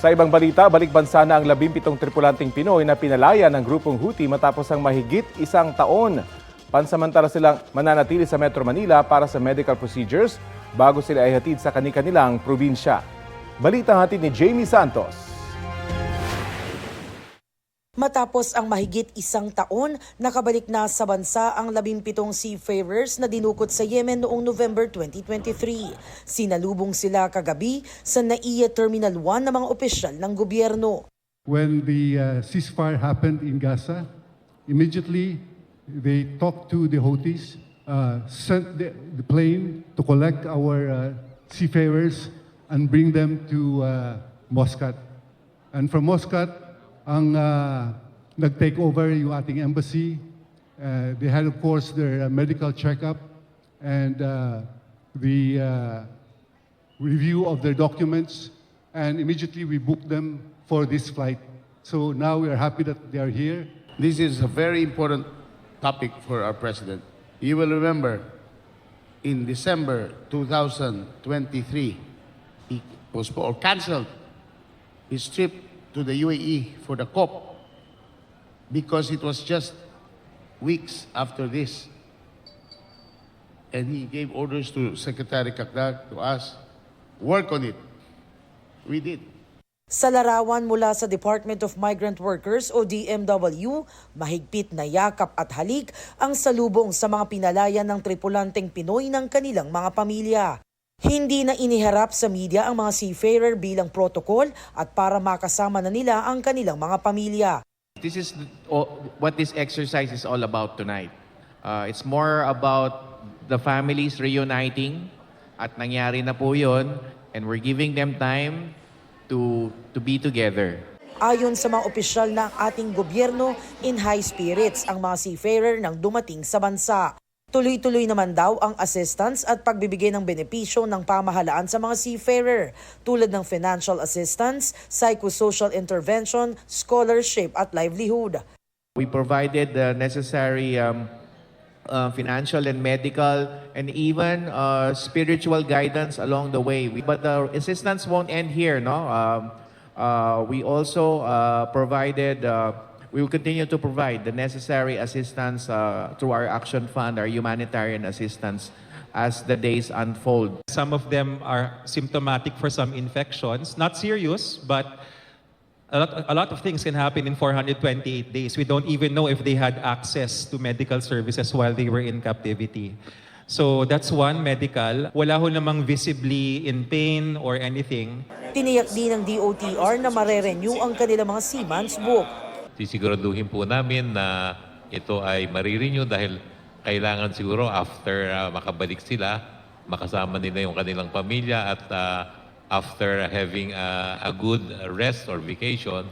Sa ibang balita, balik bansa na ang 17 tripulanteng Pinoy na pinalaya ng grupong Houthi matapos ang mahigit isang taon. Pansamantala silang mananatili sa Metro Manila para sa medical procedures bago sila ay hatid sa kani-kanilang probinsya. Balita hatid ni Jamie Santos. Matapos ang mahigit isang taon, nakabalik na sa bansa ang 17 seafarers na dinukot sa Yemen noong November 2023. Sinalubong sila kagabi sa NAIA Terminal 1 ng mga opisyal ng gobyerno. When the ceasefire happened in Gaza, immediately they talked to the Houthis, sent the plane to collect our seafarers and bring them to Muscat. And from Muscat, ang nag-take over yung ating embassy. They had, of course, their medical checkup and the review of their documents, and immediately we booked them for this flight. So now we are happy that they are here. This is a very important topic for our president. You will remember, in December 2023, he postponed or canceled his trip to the UAE for the COP because it was just weeks after this. And he gave orders to Secretary Kakdag, to us, work on it. We did. Sa larawan mula sa Department of Migrant Workers o DMW, mahigpit na yakap at halik ang salubong sa mga pinalaya ng tripulanteng Pinoy ng kanilang mga pamilya. Hindi na iniharap sa media ang mga seafarer bilang protocol at para makasama na nila ang kanilang mga pamilya. This is what this exercise is all about tonight. It's more about the families reuniting at nangyari na po yun, and we're giving them time to be together. Ayon sa mga opisyal ng ating gobyerno, in high spirits ang mga seafarer nang dumating sa bansa. Tuloy-tuloy naman daw ang assistance at pagbibigay ng benepisyo ng pamahalaan sa mga seafarer tulad ng financial assistance, psychosocial intervention, scholarship at livelihood. We provided the necessary financial and medical and even spiritual guidance along the way. But the assistance won't end here, no? We also provided we will continue to provide the necessary assistance through our action fund, our humanitarian assistance, as the days unfold. Some of them are symptomatic for some infections, not serious, but a lot of things can happen in 428 days. We don't even know if they had access to medical services while they were in captivity. So that's one, medical. Wala ho namang visibly in pain or anything. Tiniyak din ng DOTR na mare-renew ang kanilang mga seaman's book. Sisiguraduhin po namin na ito ay marirenew dahil kailangan siguro after makabalik sila, makasama nila yung kanilang pamilya at after having a good rest or vacation,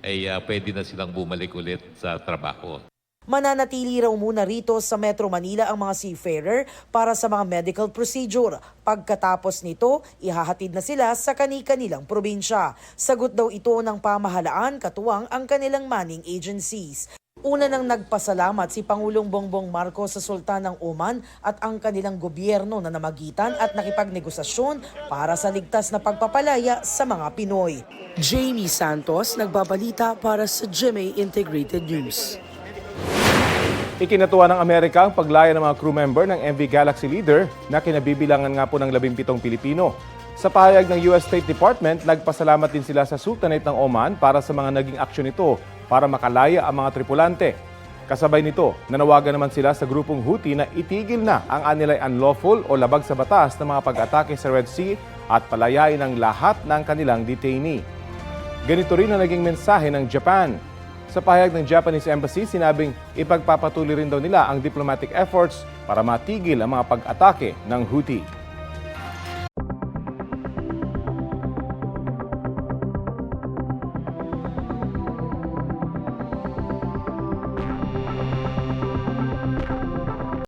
ay pwede na silang bumalik ulit sa trabaho. Mananatili raw muna rito sa Metro Manila ang mga seafarer para sa mga medical procedure. Pagkatapos nito, ihahatid na sila sa kani-kanilang probinsya. Sagot daw ito ng pamahalaan katuwang ang kanilang manning agencies. Una nang nagpasalamat si Pangulong Bongbong Marcos sa Sultan ng Oman at ang kanilang gobyerno na namagitan at nakipagnegosasyon para sa ligtas na pagpapalaya sa mga Pinoy. Jamie Santos, nagbabalita para sa GMA Integrated News. Ikinatuwa ng Amerika ang paglaya ng mga crew member ng MV Galaxy Leader na kinabibilangan nga po ng 17 Pilipino. Sa pahayag ng US State Department, nagpasalamat din sila sa Sultanate ng Oman para sa mga naging aksyon nito para makalaya ang mga tripulante. Kasabay nito, nanawagan naman sila sa grupong Houthi na itigil na ang anilay unlawful o labag sa batas ng mga pag-atake sa Red Sea at palayain ang lahat ng kanilang detainee. Ganito rin ang naging mensahe ng Japan. Sa pahayag ng Japanese Embassy, sinabing ipagpapatuloy rin daw nila ang diplomatic efforts para matigil ang mga pag-atake ng Houthi.